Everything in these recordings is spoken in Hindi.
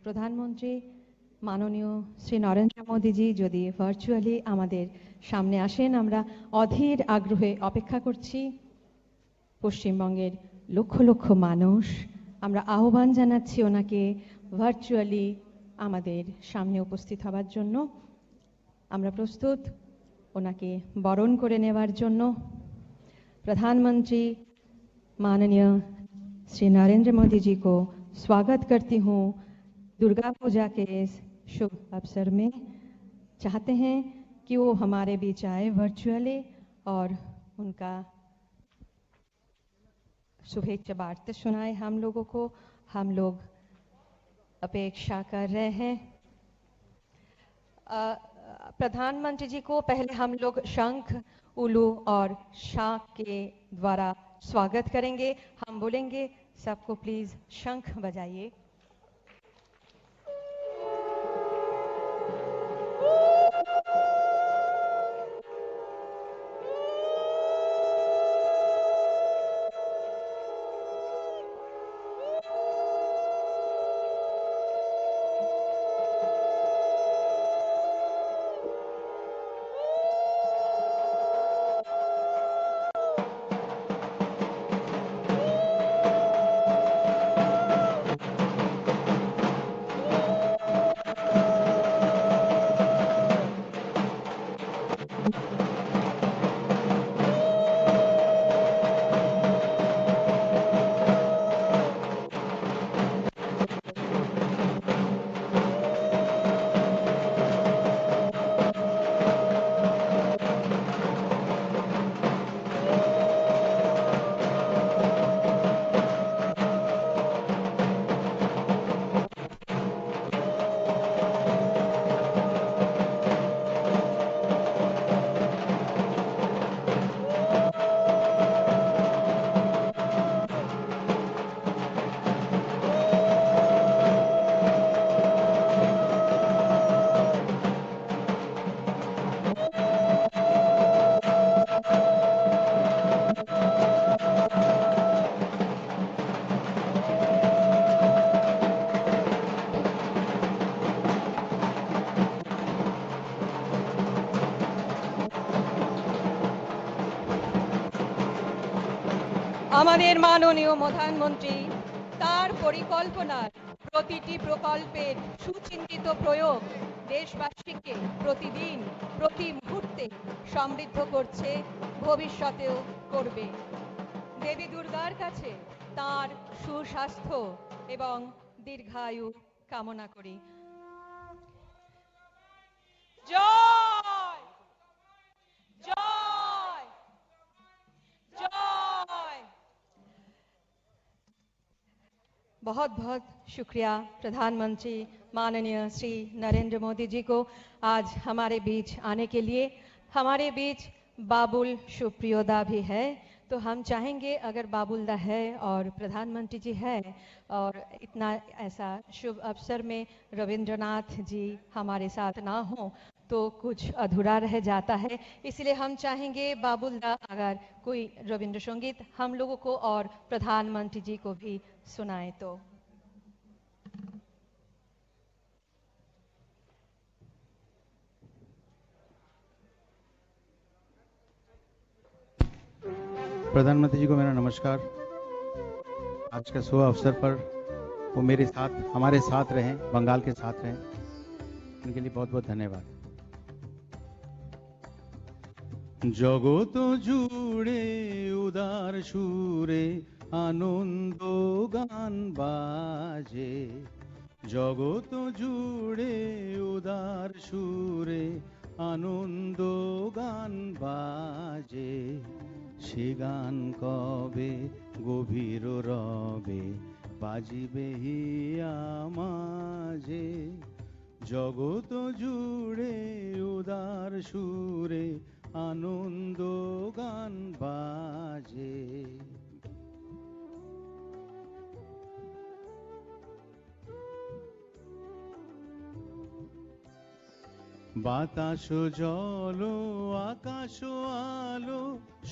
প্রধানমন্ত্রী মাননীয় শ্রী নরেন্দ্র মোদীজি যদি ভার্চুয়ালি আমাদের সামনে আসেন, আমরা অধীর আগ্রহে অপেক্ষা করছি। পশ্চিমবঙ্গের লক্ষ লক্ষ মানুষ, আমরা আহ্বান জানাচ্ছি ওনাকে ভার্চুয়ালি আমাদের সামনে উপস্থিত হবার জন্য। আমরা প্রস্তুত ওনাকে বরণ করে নেওয়ার জন্য। प्रधानमंत्री माननीय श्री नरेंद्र मोदी जी को स्वागत करती हूँ दुर्गा पूजा के इस शुभ अवसर में। चाहते हैं कि वो हमारे बीच आए वर्चुअली और उनका शुभेच्छा वार्ता सुनाए हम लोगों को। हम लोग अपेक्षा कर रहे हैं। प्रधानमंत्री जी को पहले हम लोग शंख, उल्लू और शाख के द्वारा स्वागत करेंगे। हम बोलेंगे सबको प्लीज शंख बजाइए। আমাদের মাননীয় প্রধানমন্ত্রী তার পরিকল্পনার প্রতিটি প্রকল্পের সুচিন্তিত প্রয়োগ দেশবাসীকে প্রতিদিন প্রতি মুহূর্তে সমৃদ্ধ করছে, ভবিষ্যতেও করবে। দেবী দুর্গার কাছে তার সুস্বাস্থ্য এবং দীর্ঘায়ু কামনা করি। জয় জয় जय। बहुत बहुत शुक्रिया प्रधानमंत्री माननीय श्री नरेंद्र मोदी जी को आज हमारे बीच आने के लिए। हमारे बीच बाबुल सुप्रियोदा भी है, तो हम चाहेंगे अगर बाबुलदा है और प्रधानमंत्री जी है और इतना ऐसा शुभ अवसर में रविंद्रनाथ जी हमारे साथ ना हो तो कुछ अधूरा रह जाता है। इसलिए हम चाहेंगे बाबुलदा अगर कोई रविंद्र संगीत हम लोगों को और प्रधानमंत्री जी को भी सुनाए तो। प्रधानमंत्री जी को मेरा नमस्कार। आज का शुभ अवसर पर वो मेरे साथ हमारे साथ रहें, बंगाल के साथ रहें, उनके लिए बहुत बहुत धन्यवाद। जगत जुड़े उदार सुरे आनंद गान बाजे, जगत जुड़े उदार सुरे आनंद गान बाजे, সে গান কবে গভীর রবে বাজিবে হিয়া মাঝে, জগত জুড়ে উদার সুরে আনন্দ গান বাজে। বাতাস জল আকাশ আলো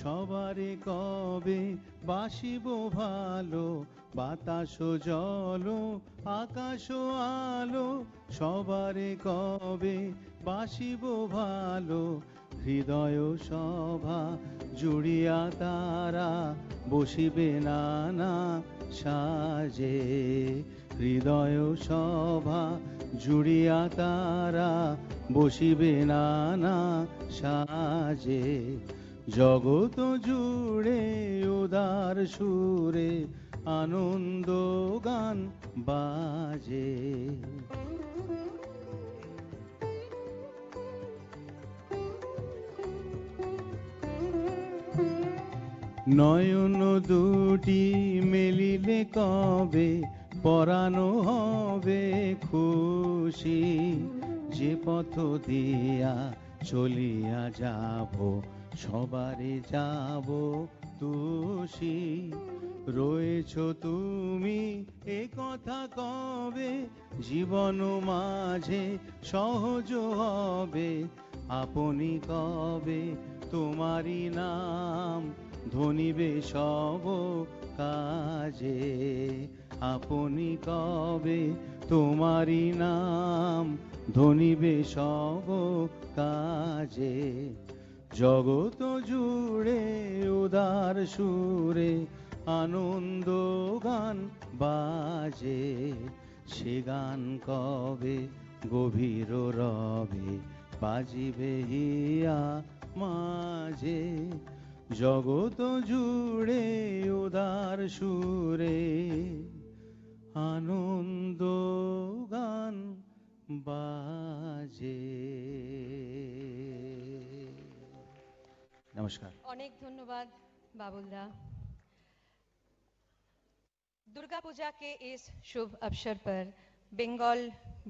সবারে কবে বাসিব ভালো বাতাস জল আকাশ আলো সবারে কবে বাসিব ভালো হৃদয় সভা জুড়িয়া তারা বসিবে নানা সাজে হৃদয় সভা জুড়িয়া তারা বসিবে নানা সাজে জগত জুড়ে উদার সুরে আনন্দ গান বাজে নয়ন দুটি মেলিলে কবে পরানো হবে খুশি যে পথ দিয়া চলিয়া যাব সবারে যাব তুষি রয়েছ তুমি এ কথা কবে জীবন মাঝে সহজ হবে আপনি কবে তোমারি নাম ধনিবে সব কাজে আপনি কবে তোমারি নাম ধনিবে সব কাজে জগত জুড়ে উদার সুরে আনন্দ গান বাজে সে গান কবে গভীর রবে বাজিবে হিয়া মাঝে জগত জুড়ে উদার সুরে আনন্দ গান বাজে নমস্কার অনেক ধন্যবাদ बाबुलदा। दुर्गा पूजा के इस शुभ अवसर पर बंगाल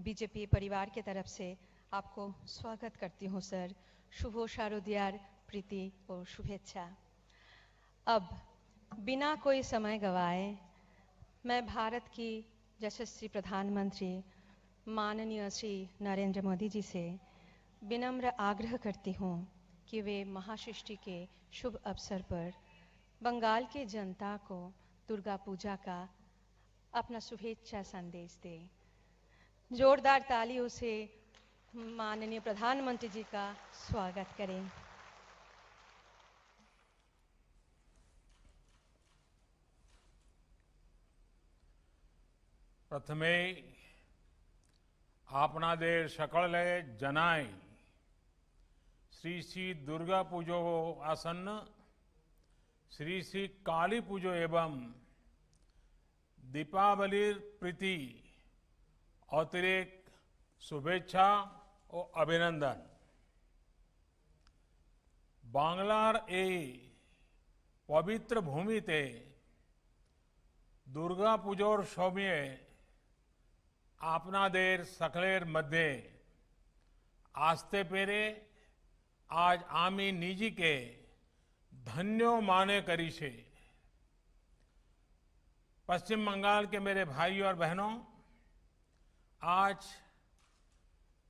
बीजेपी परिवार की तरफ से आपको स्वागत करती हूं सर। शुभ शारदीयार प्रीति और शुभेच्छा। अब बिना कोई समय गवाए मैं भारत की यशस्वी प्रधानमंत्री माननीय श्री नरेंद्र मोदी जी से विनम्र आग्रह करती हूं कि वे महाषष्ठी के शुभ अवसर पर बंगाल की जनता को दुर्गा पूजा का अपना शुभेच्छा संदेश दें। जोरदार तालियों से माननीय प्रधानमंत्री जी का स्वागत करें। प्रथमे आपनादेर सकळे जनाय श्री श्री दुर्गा पूजो आसन्न श्री श्री काली पूजो एवं दीपावलीर प्रीति अतिरेक शुभेच्छा और अभिनंदन। बांग्लार ए पवित्र भूमिते दुर्गा पूजोर समय आपनादेर सकलेर मध्य आस्ते पेरे आज आमी निजी के धन्यो माने करी छे। पश्चिम बंगाल के मेरे भाइयों और बहनों, आज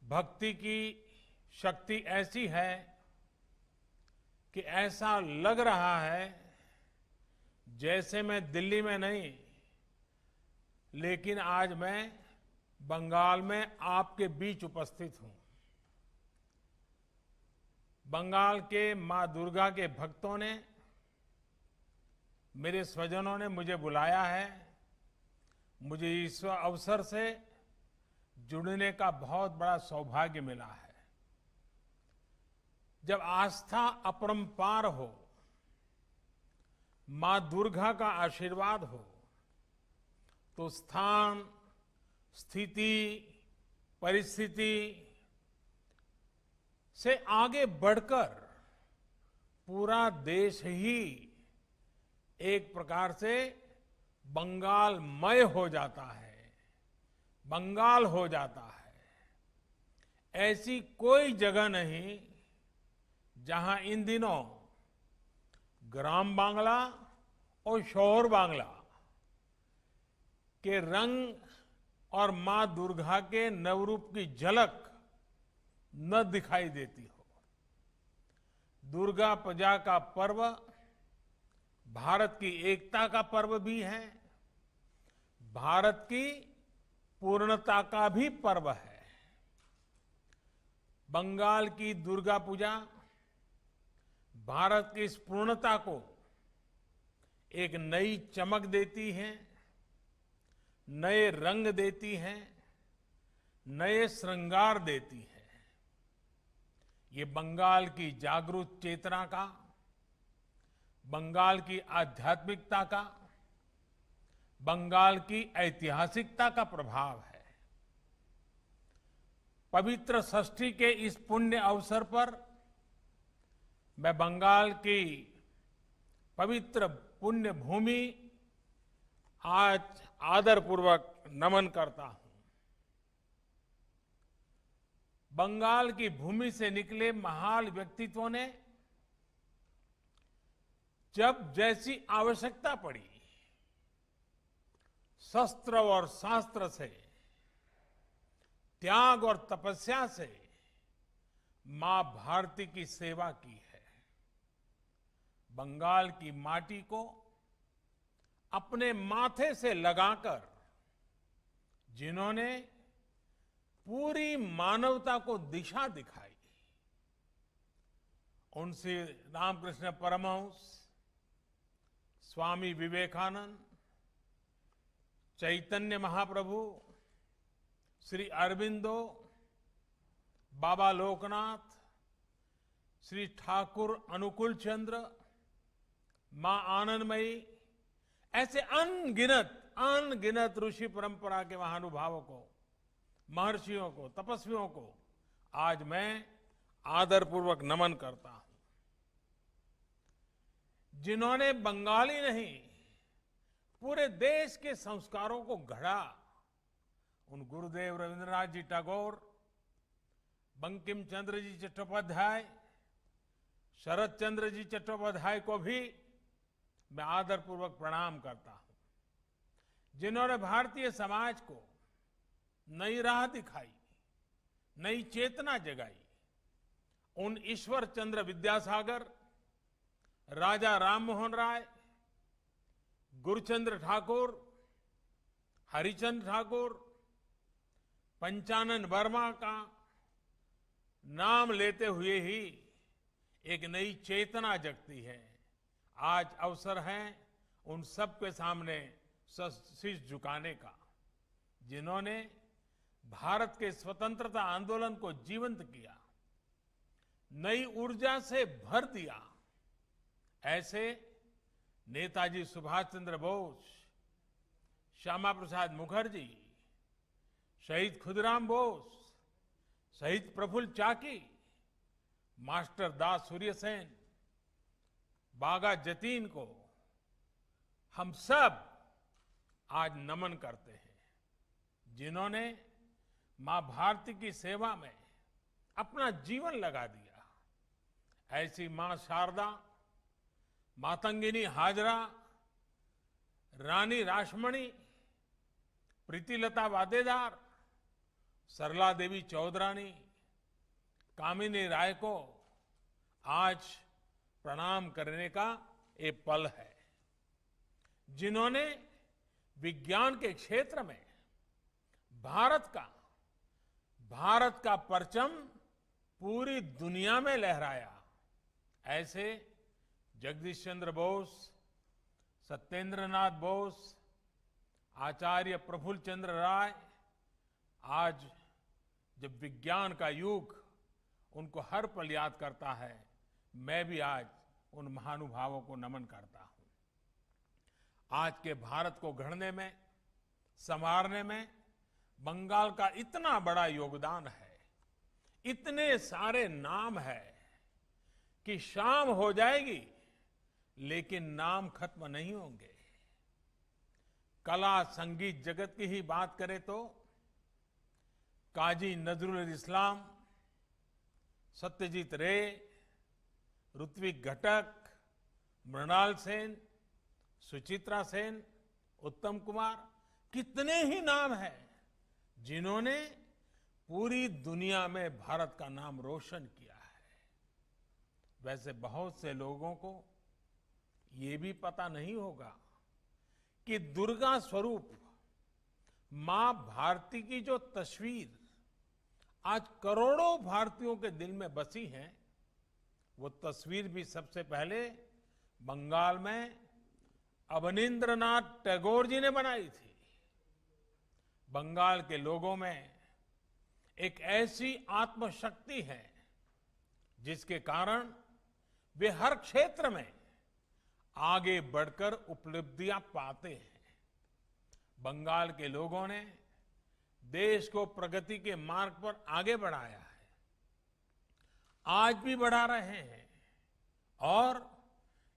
भक्ति की शक्ति ऐसी है कि ऐसा लग रहा है जैसे मैं दिल्ली में नहीं लेकिन आज मैं बंगाल में आपके बीच उपस्थित हूं। बंगाल के मां दुर्गा के भक्तों ने, मेरे स्वजनों ने मुझे बुलाया है। मुझे इस अवसर से जुड़ने का बहुत बड़ा सौभाग्य मिला है। जब आस्था अपरंपार हो, मां दुर्गा का आशीर्वाद हो, तो स्थान, स्थिति, परिस्थिति से आगे बढ़कर पूरा देश ही एक प्रकार से बंगालमय हो जाता है, बंगाल हो जाता है। ऐसी कोई जगह नहीं जहां इन दिनों ग्राम बांग्ला और शहर बांग्ला के रंग और मां दुर्गा के नवरूप की झलक न दिखाई देती हो। दुर्गा पूजा का पर्व भारत की एकता का पर्व भी है, भारत की पूर्णता का भी पर्व है। बंगाल की दुर्गा पूजा भारत की इस पूर्णता को एक नई चमक देती है, नए रंग देती है, नए श्रृंगार देती है। ये बंगाल की जागरूक चेतना का, बंगाल की आध्यात्मिकता का, बंगाल की ऐतिहासिकता का प्रभाव है। पवित्र षष्ठी के इस पुण्य अवसर पर मैं बंगाल की पवित्र पुण्य भूमि आज आदरपूर्वक नमन करता हूं। बंगाल की भूमि से निकले महान व्यक्तित्वों ने जब जैसी आवश्यकता पड़ी, शस्त्र और शास्त्र से, त्याग और तपस्या से मां भारती की सेवा की है। बंगाल की माटी को अपने माथे से लगाकर जिन्होंने पूरी मानवता को दिशा दिखाई, उनसे रामकृष्ण परमहंस, स्वामी विवेकानंद, चैतन्य महाप्रभु, श्री अरविंदो, बाबा लोकनाथ, श्री ठाकुर अनुकूल चंद्र, मां आनंदमयी, ऐसे अनगिनत ऋषि परंपरा के महानुभावों को, महर्षियों को, तपस्वियों को आज मैं आदरपूर्वक नमन करता हूं, जिन्होंने बंगाली नहीं पूरे देश के संस्कारों को गढ़ा। उन गुरुदेव रविंद्रनाथ जी टैगोर, बंकिम चंद्र जी चट्टोपाध्याय, शरद चंद्र जी चट्टोपाध्याय को भी मैं आदरपूर्वक प्रणाम करता हूं, जिन्होंने भारतीय समाज को नई राह दिखाई, नई चेतना जगाई। उन ईश्वर चंद्र विद्यासागर, राजा राममोहन राय, गुरुचंद्र ठाकुर, हरिचंद्र ठाकुर, पंचानन वर्मा का नाम लेते हुए ही एक नई चेतना जगती है। आज अवसर है उन सब के सामने शीश झुकाने का, जिन्होंने भारत के स्वतंत्रता आंदोलन को जीवंत किया, नई ऊर्जा से भर दिया। ऐसे नेताजी सुभाष चंद्र बोस, श्यामा प्रसाद मुखर्जी, शहीद खुदीराम बोस, शहीद प्रफुल्ल चाकी, मास्टर दास सूर्यसेन, बागा जतीन को हम सब आज नमन करते हैं, जिन्होंने मां भारती की सेवा में अपना जीवन लगा दिया। ऐसी मां शारदा, मातंगिनी हाजरा, रानी रासमणी, प्रीतिलता वादेदार, सरला देवी चौधरानी, कामिनी राय को आज प्रणाम करने का ये पल है, जिन्होंने विज्ञान के क्षेत्र में भारत का परचम पूरी दुनिया में लहराया। ऐसे जगदीश चंद्र बोस, सत्येंद्रनाथ बोस, आचार्य प्रफुल्ल चंद्र राय, आज जब विज्ञान का युग उनको हर पल याद करता है, मैं भी आज उन महानुभावों को नमन करता हूं। आज के भारत को गढ़ने में, संवारने में बंगाल का इतना बड़ा योगदान है, इतने सारे नाम है कि शाम हो जाएगी लेकिन नाम खत्म नहीं होंगे। कला संगीत जगत की ही बात करें तो काजी नजरुल इस्लाम, सत्यजीत रे, ऋत्विक घटक, मृणाल सेन, सुचित्रा सेन, उत्तम कुमार, कितने ही नाम हैं जिन्होंने पूरी दुनिया में भारत का नाम रोशन किया है। वैसे बहुत से लोगों को ये भी पता नहीं होगा कि दुर्गा स्वरूप मां भारती की जो तस्वीर आज करोड़ों भारतीयों के दिल में बसी है, वो तस्वीर भी सबसे पहले बंगाल में अवनींद्रनाथ टैगोर जी ने बनाई थी। बंगाल के लोगों में एक ऐसी आत्मशक्ति है जिसके कारण वे हर क्षेत्र में आगे बढ़कर उपलब्धियां पाते हैं। बंगाल के लोगों ने देश को प्रगति के मार्ग पर आगे बढ़ाया है, आज भी बढ़ा रहे हैं और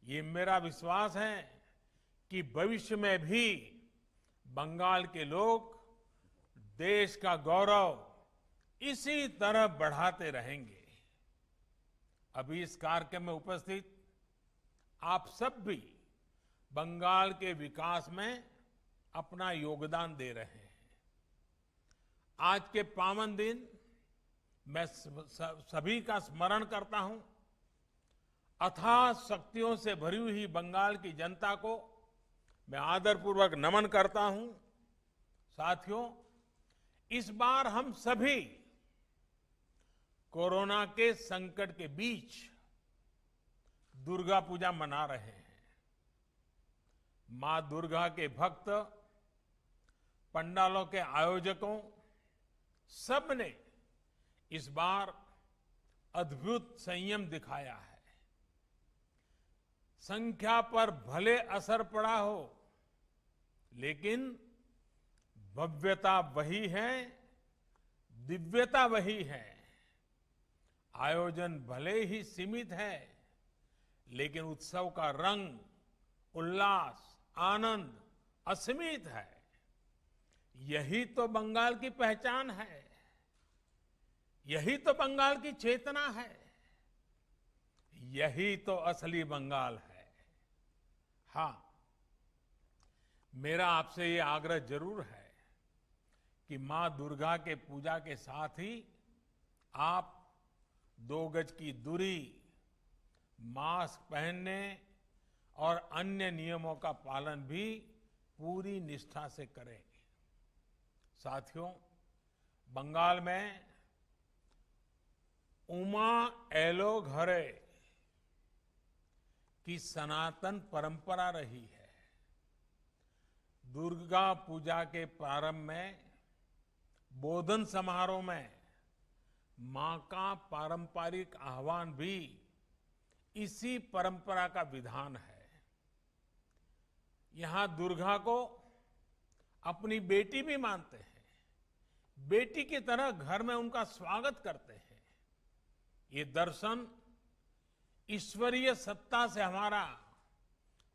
ये मेरा विश्वास है कि भविष्य में भी बंगाल के लोग देश का गौरव इसी तरह बढ़ाते रहेंगे। अभी इस कार्यक्रम में उपस्थित आप सब भी बंगाल के विकास में अपना योगदान दे रहे हैं। आज के पावन दिन मैं सभी का स्मरण करता हूं। अथाह शक्तियों से भरी हुई बंगाल की जनता को मैं आदरपूर्वक नमन करता हूं। साथियों, इस बार हम सभी कोरोना के संकट के बीच दुर्गा पूजा मना रहे हैं। मां दुर्गा के भक्त, पंडालों के आयोजकों, सब ने इस बार अद्भुत संयम दिखाया है। संख्या पर भले असर पड़ा हो, लेकिन भव्यता वही है, दिव्यता वही है। आयोजन भले ही सीमित है, लेकिन उत्सव का रंग, उल्लास, आनंद असीमित है। यही तो बंगाल की पहचान है, यही तो बंगाल की चेतना है, यही तो असली बंगाल है। हाँ, मेरा आपसे ये आग्रह जरूर है कि मां दुर्गा के पूजा के साथ ही आप 2 गज की दूरी, मास्क पहनने और अन्य नियमों का पालन भी पूरी निष्ठा से करें। साथियों, बंगाल में उमा एलो घरे की सनातन परंपरा रही है। दुर्गा पूजा के प्रारंभ में बोधन समारोह में मां का पारंपरिक आह्वान भी इसी परंपरा का विधान है। यहां दुर्गा को अपनी बेटी भी मानते हैं, बेटी की तरह घर में उनका स्वागत करते हैं। ये दर्शन ईश्वरीय सत्ता से हमारा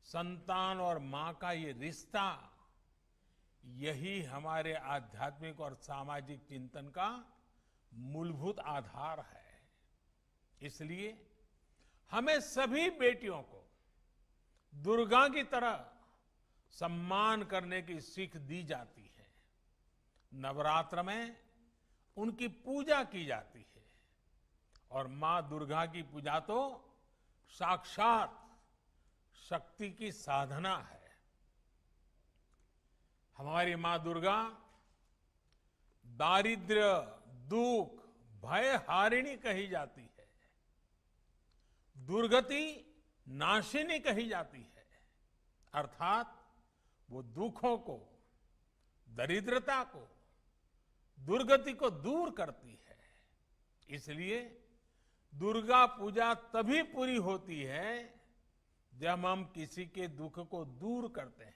संतान और मां का ये रिश्ता, यही हमारे आध्यात्मिक और सामाजिक चिंतन का मूलभूत आधार है। इसलिए हमें सभी बेटियों को दुर्गा की तरह सम्मान करने की सीख दी जाती है। नवरात्र में उनकी पूजा की जाती है और मां दुर्गा की पूजा तो साक्षात शक्ति की साधना है। हमारी मां दुर्गा दारिद्र्य, दुख, भय हारिणी कही जाती है, दुर्गति नाशिनी कही जाती है। अर्थात वो दुखों को, दरिद्रता को, दुर्गति को दूर करती है। इसलिए दुर्गा पूजा तभी पूरी होती है जब हम किसी के दुख को दूर करते हैं,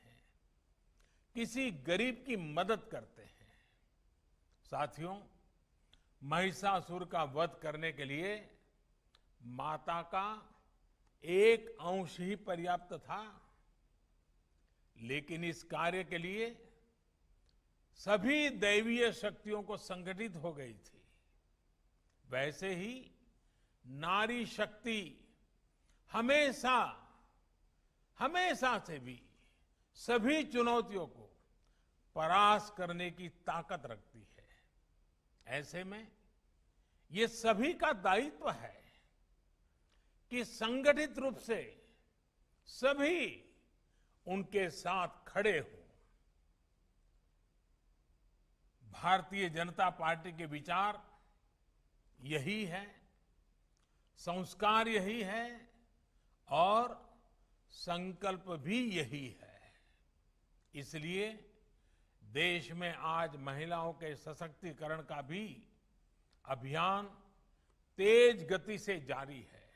किसी गरीब की मदद करते हैं। साथियों, महिषासुर का वध करने के लिए माता का एक अंश ही पर्याप्त था, लेकिन इस कार्य के लिए सभी दैवीय शक्तियों को संगठित हो गई थी। वैसे ही नारी शक्ति हमेशा हमेशा से भी सभी चुनौतियों को परास्त करने की ताकत रखती है। ऐसे में ये सभी का दायित्व है कि संगठित रूप से सभी उनके साथ खड़े हों। भारतीय जनता पार्टी के विचार यही है, संस्कार यही है और संकल्प भी यही है। इसलिए देश में आज महिलाओं के सशक्तिकरण का भी अभियान तेज गति से जारी है।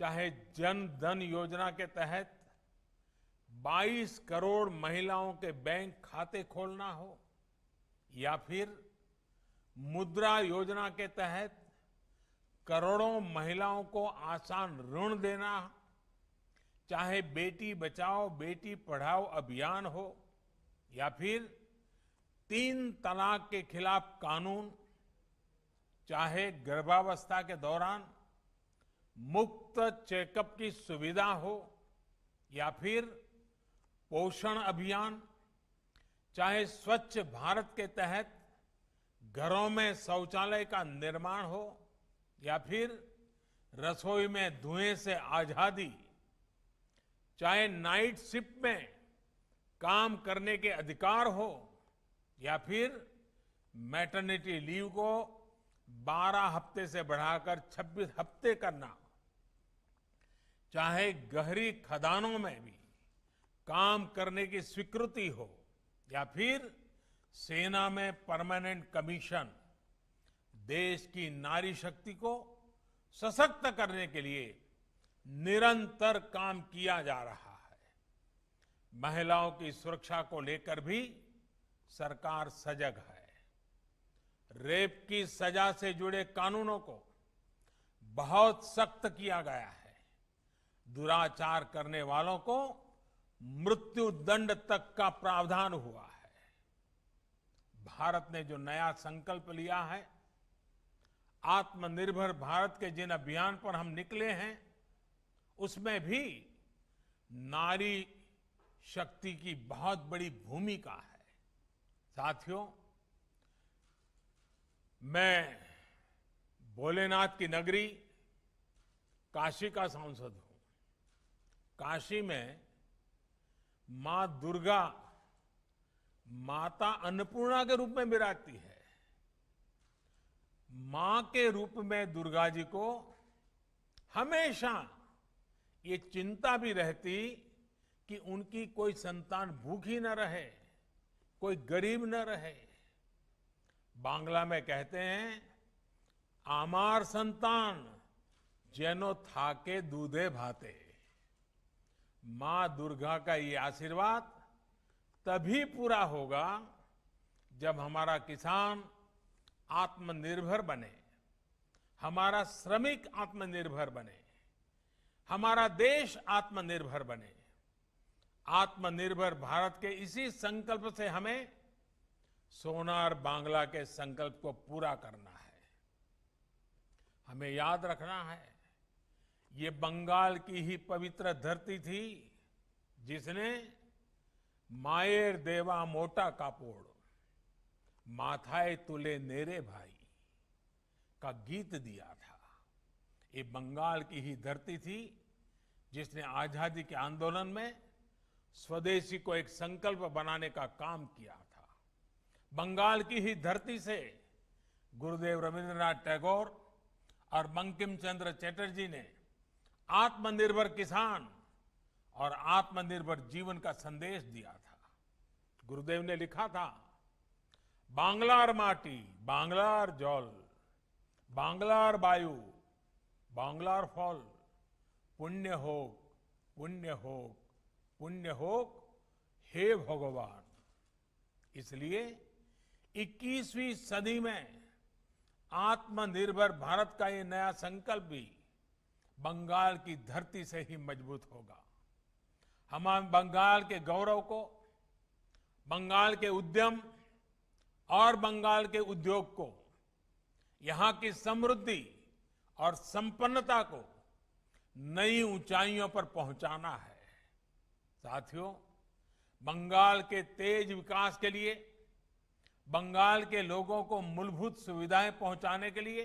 चाहे जन धन योजना के तहत 22 करोड़ महिलाओं के बैंक खाते खोलना हो या फिर मुद्रा योजना के तहत करोड़ों महिलाओं को आसान ऋण देना, चाहे बेटी बचाओ बेटी पढ़ाओ अभियान हो या फिर 3 तलाक के खिलाफ कानून, चाहे गर्भावस्था के दौरान मुफ्त चेकअप की सुविधा हो या फिर पोषण अभियान, चाहे स्वच्छ भारत के तहत घरों में शौचालय का निर्माण हो या फिर रसोई में धुएं से आजादी, चाहे नाइट शिफ्ट में काम करने के अधिकार हो या फिर मैटरनिटी लीव को 12 हफ्ते से बढ़ाकर 26 हफ्ते करना, चाहे गहरी खदानों में भी काम करने की स्वीकृति हो या फिर सेना में परमानेंट कमीशन, देश की नारी शक्ति को सशक्त करने के लिए निरंतर काम किया जा रहा है। महिलाओं की सुरक्षा को लेकर भी सरकार सजग है। रेप की सजा से जुड़े कानूनों को बहुत सख्त किया गया है। दुराचार करने वालों को मृत्यु दंड तक का प्रावधान हुआ है। भारत ने जो नया संकल्प लिया है, आत्मनिर्भर भारत के जिन अभियान पर हम निकले हैं, उसमें भी नारी शक्ति की बहुत बड़ी भूमिका है। साथियों, मैं भोलेनाथ की नगरी काशी का सांसद हूं। काशी में मां दुर्गा माता अन्नपूर्णा के रूप में विराजती है। मां के रूप में दुर्गा जी को हमेशा ये चिंता भी रहती कि उनकी कोई संतान भूखी न रहे, कोई गरीब न रहे। बांग्ला में कहते हैं, आमार संतान जेनो थाके दूधे भाते। मां दुर्गा का ये आशीर्वाद तभी पूरा होगा जब हमारा किसान आत्मनिर्भर बने, हमारा श्रमिक आत्मनिर्भर बने, हमारा देश आत्मनिर्भर बने। आत्मनिर्भर भारत के इसी संकल्प से हमें सोनार बांग्ला के संकल्प को पूरा करना है। हमें याद रखना है, ये बंगाल की ही पवित्र धरती थी जिसने मायर देवा मोटा कापोड़ माथाए तुले नेरे भाई का गीत दिया था। ये बंगाल की ही धरती थी जिसने आजादी के आंदोलन में स्वदेशी को एक संकल्प बनाने का काम किया था। बंगाल की ही धरती से गुरुदेव रविंद्रनाथ टैगोर और बंकिम चंद्र चटर्जी ने आत्मनिर्भर किसान और आत्मनिर्भर जीवन का संदेश दिया था। गुरुदेव ने लिखा था, बांग्लार माटी बांग्लार जल, बांग्लार वायु बांग्लार फल, पुण्य होक पुण्य होक पुण्य होक हे भगवान। इसलिए 21वीं सदी में आत्मनिर्भर भारत का ये नया संकल्प भी बंगाल की धरती से ही मजबूत होगा। हम बंगाल के गौरव को, बंगाल के उद्यम और बंगाल के उद्योग को, यहां की समृद्धि और संपन्नता को नई ऊंचाइयों पर पहुंचाना है। साथियों, बंगाल के तेज विकास के लिए बंगाल के लोगों को मूलभूत सुविधाएं पहुंचाने के लिए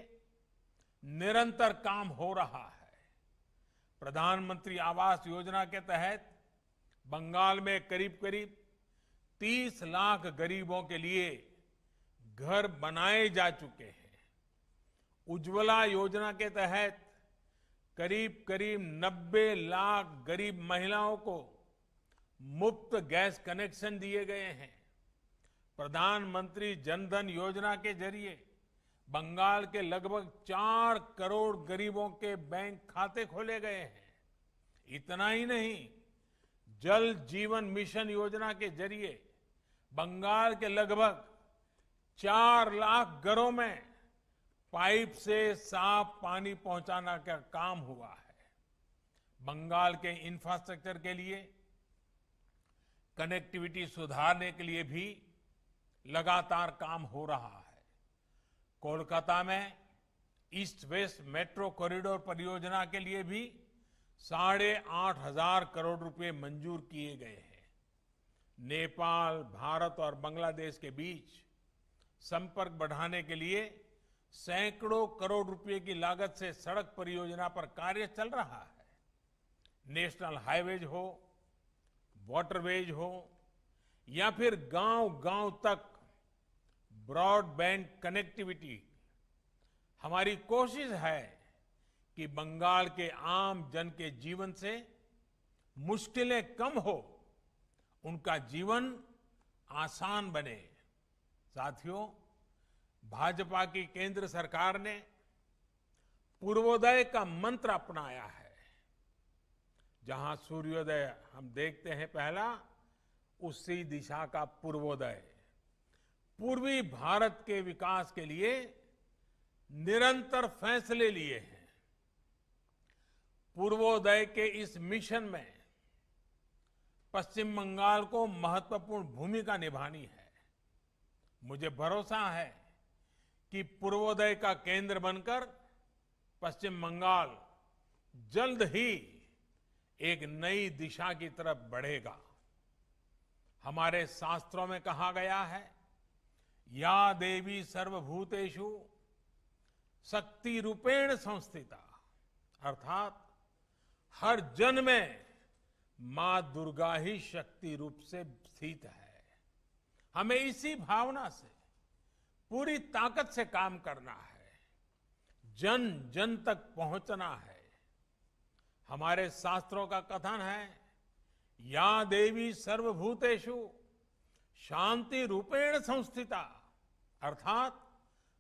निरंतर काम हो रहा है। प्रधानमंत्री आवास योजना के तहत बंगाल में करीब करीब 30 लाख गरीबों के लिए घर बनाए जा चुके हैं। उज्ज्वला योजना के तहत करीब करीब 90 लाख गरीब महिलाओं को मुफ्त गैस कनेक्शन दिए गए हैं। प्रधानमंत्री जनधन योजना के जरिए बंगाल के लगभग 4 करोड़ गरीबों के बैंक खाते खोले गए हैं। इतना ही नहीं, जल जीवन मिशन योजना के जरिए बंगाल के लगभग 4 लाख घरों में पाइप से साफ पानी पहुंचाना का काम हुआ है। बंगाल के इंफ्रास्ट्रक्चर के लिए कनेक्टिविटी सुधारने के लिए भी लगातार काम हो रहा है। कोलकाता में ईस्ट वेस्ट मेट्रो कॉरिडोर परियोजना के लिए भी 8,500 करोड़ रुपए मंजूर किए गए हैं। नेपाल, भारत और बांग्लादेश के बीच संपर्क बढ़ाने के लिए सैकड़ों करोड़ रुपए की लागत से सड़क परियोजना पर कार्य चल रहा है। नेशनल हाईवेज हो, वाटरवेज हो या फिर गांव-गांव तक ब्रॉडबैंड कनेक्टिविटी, हमारी कोशिश है कि बंगाल के आम जन के जीवन से मुश्किलें कम हो, उनका जीवन आसान बने। साथियों, भाजपा की केंद्र सरकार ने पूर्वोदय का मंत्र अपनाया है। जहां सूर्योदय हम देखते हैं पहला, उसी दिशा का पूर्वोदय। पूर्वी भारत के विकास के लिए निरंतर फैसले लिए हैं। पूर्वोदय के इस मिशन में पश्चिम बंगाल को महत्वपूर्ण भूमिका निभानी है। मुझे भरोसा है कि पूर्वोदय का केंद्र बनकर पश्चिम बंगाल जल्द ही एक नई दिशा की तरफ बढ़ेगा। हमारे शास्त्रों में कहा गया है, या देवी सर्वभूतेषु शक्ति रूपेण संस्थिता, अर्थात हर जन में मां दुर्गा ही शक्ति रूप से स्थित है। हमें इसी भावना से पूरी ताकत से काम करना है, जन जन तक पहुंचना है। हमारे शास्त्रों का कथन है, या देवी सर्वभूतेषु शांति रूपेण संस्थिता, अर्थात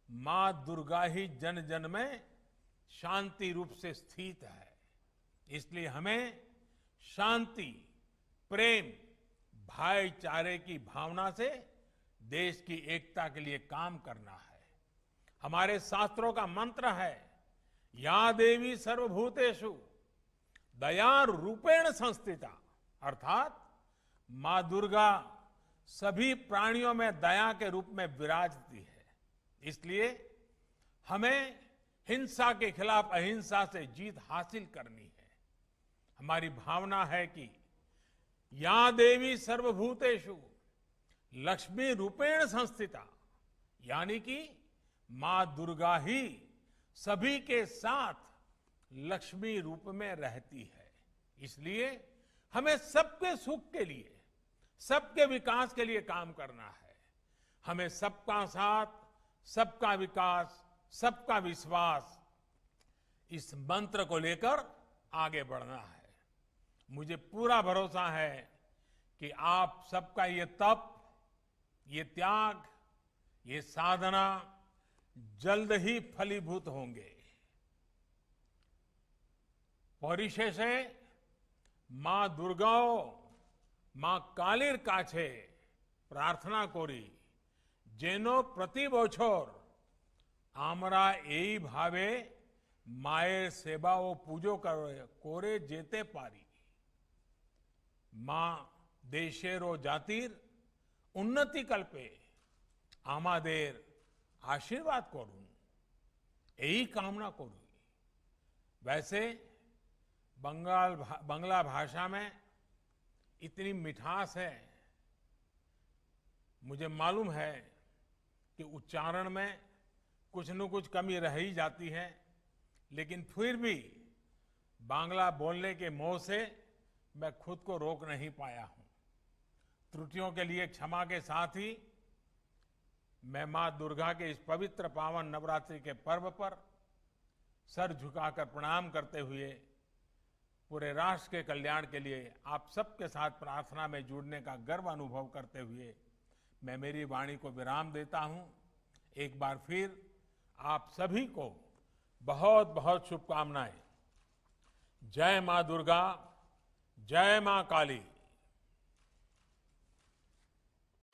मां दुर्गा ही जन जन में शांति रूप से स्थित है। इसलिए हमें शांति, प्रेम, भाईचारे की भावना से देश की एकता के लिए काम करना है। हमारे शास्त्रों का मंत्र है, या देवी सर्वभूतेषु दया रूपेण संस्थिता, अर्थात मां दुर्गा सभी प्राणियों में दया के रूप में विराजती है। इसलिए हमें हिंसा के खिलाफ अहिंसा से जीत हासिल करनी है। हमारी भावना है कि या देवी सर्वभूतेषु लक्ष्मी रूपेण संस्थिता, यानी कि मां दुर्गा ही सभी के साथ लक्ष्मी रूप में रहती है। इसलिए हमें सबके सुख के लिए, सबके विकास के लिए काम करना है। हमें सबका साथ, सबका विकास, सबका विश्वास, इस मंत्र को लेकर आगे बढ़ना है। मुझे पूरा भरोसा है कि आप सबका ये तप, ये त्याग, ये साधना जल्द ही फलीभूत होंगे। परिशेषे मां दुर्गाओ मां कालीर काछे प्रार्थना करी, जेनो प्रति बछर आमरा এই ভাবে মায়ের সেবা ও পুজো করে যেতে পারি। মা দেশের ও জাতির উন্নতি কল্পে আমাদের आशीर्वाद করুন, यही कामना करूं। वैसे बंगला भाषा में इतनी मिठास है, मुझे मालूम है कि उच्चारण में कुछ न कुछ कमी रह ही जाती है, लेकिन फिर भी बांग्ला बोलने के मोह से मैं खुद को रोक नहीं पाया हूं। त्रुटियों के लिए क्षमा के साथ ही मैं मां दुर्गा के इस पवित्र पावन नवरात्रि के पर्व पर सर झुकाकर प्रणाम करते हुए पूरे राष्ट्र के कल्याण के लिए आप सबके साथ प्रार्थना में जुड़ने का गर्व अनुभव करते हुए मैं मेरी वाणी को विराम देता हूं। एक बार फिर आप सभी को बहुत बहुत शुभकामनाएं। जय मां दुर्गा, जय मां काली।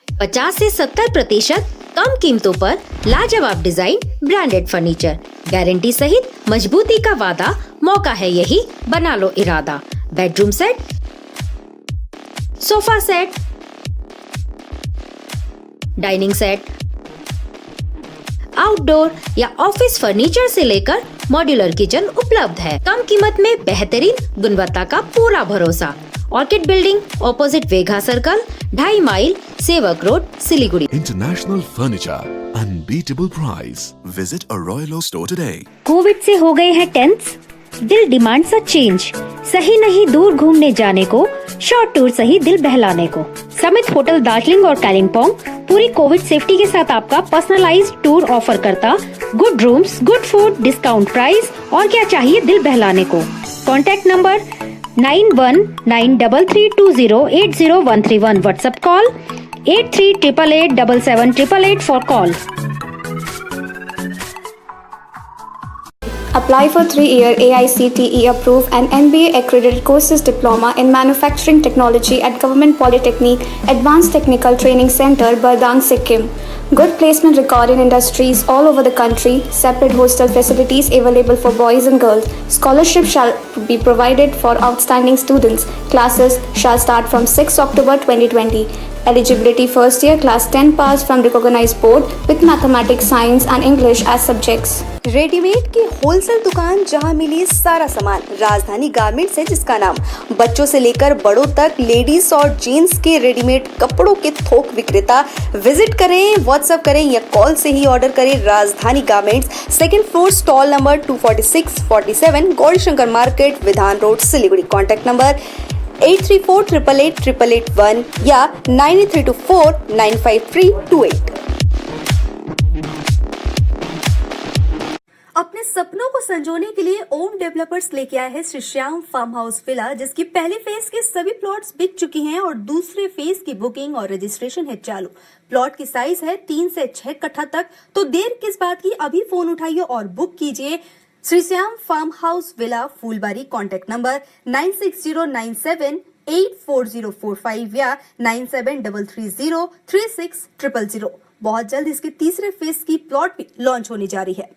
50 से 70% कम कीमतों पर लाजवाब डिजाइन, ब्रांडेड फर्नीचर, गारंटी सहित मजबूती का वादा। मौका है यही, बना लो इरादा। Bedroom set, sofa set, dining set, outdoor या ऑफिस फर्नीचर से लेकर मॉड्यूलर किचन उपलब्ध है। कम कीमत में बेहतरीन गुणवत्ता का पूरा भरोसा। Orchid building, opposite Vega circle, 2.5 mile, Sevoke road, Siliguri. International Furniture, unbeatable price. Visit a Royal Oak store today. Covid से हो गए हैं टेंस, दिल डिमांड्स अ चेंज। सही नहीं दूर घूमने जाने को, शॉर्ट टूर सही दिल बहलाने को। समित होटल दार्जिलिंग और कालिम्पोंग पूरी कोविड सेफ्टी के साथ आपका पर्सनलाइज्ड टूर ऑफर करता। Good rooms, good food, discount price, और क्या चाहिए दिल बहलाने को। Contact number 919332080131। WhatsApp call 8388877888 for call. Apply for 3-year AICTE approved and MBA accredited courses diploma in manufacturing technology at Government Polytechnic Advanced Technical Training Center, Bardang, Sikkim. Good placement record in industries all over the country. Separate hostel facilities available for boys and girls. Scholarship shall be provided for outstanding students. Classes shall start from 6 October 2020. Eligibility first year class 10 pass from recognized board with mathematics, science and English as subjects. Readymade की होलसेल दुकान जहां मिली सारा सामान, राजधानी गारमेंट्स है जिसका नाम। बच्चों से लेकर बड़ों तक लेडीज और जेंट्स के रेडीमेड कपड़ों के थोक विक्रेता। विजिट करें, व्हाट्सएप करें या कॉल से ही ऑर्डर करें। राजधानी garments, 2nd floor, stall number 246-47, Gaurishankar market, विधान रोड, सिलीगुड़ी। कॉन्टैक्ट नंबर 8348888881 या 9324953328। अपने सपनों को संजोने के लिए ओम डेवलपर्स लेके आए हैं Shri Shyam farm house villa, जिसकी पहले फेज के सभी प्लॉट्स बिक चुकी हैं और दूसरे फेज की बुकिंग और रजिस्ट्रेशन है चालू। प्लॉट की साइज है 3 से 6 कट्ठा तक, तो देर किस बात की, अभी फोन उठाइए और बुक कीजिए। Shri Shyam farm house villa, Phulbari. Contact number 9609784045 या 9733036000। बहुत जल्द इसके तीसरे फेज की प्लॉट भी लॉन्च होने जा रही है।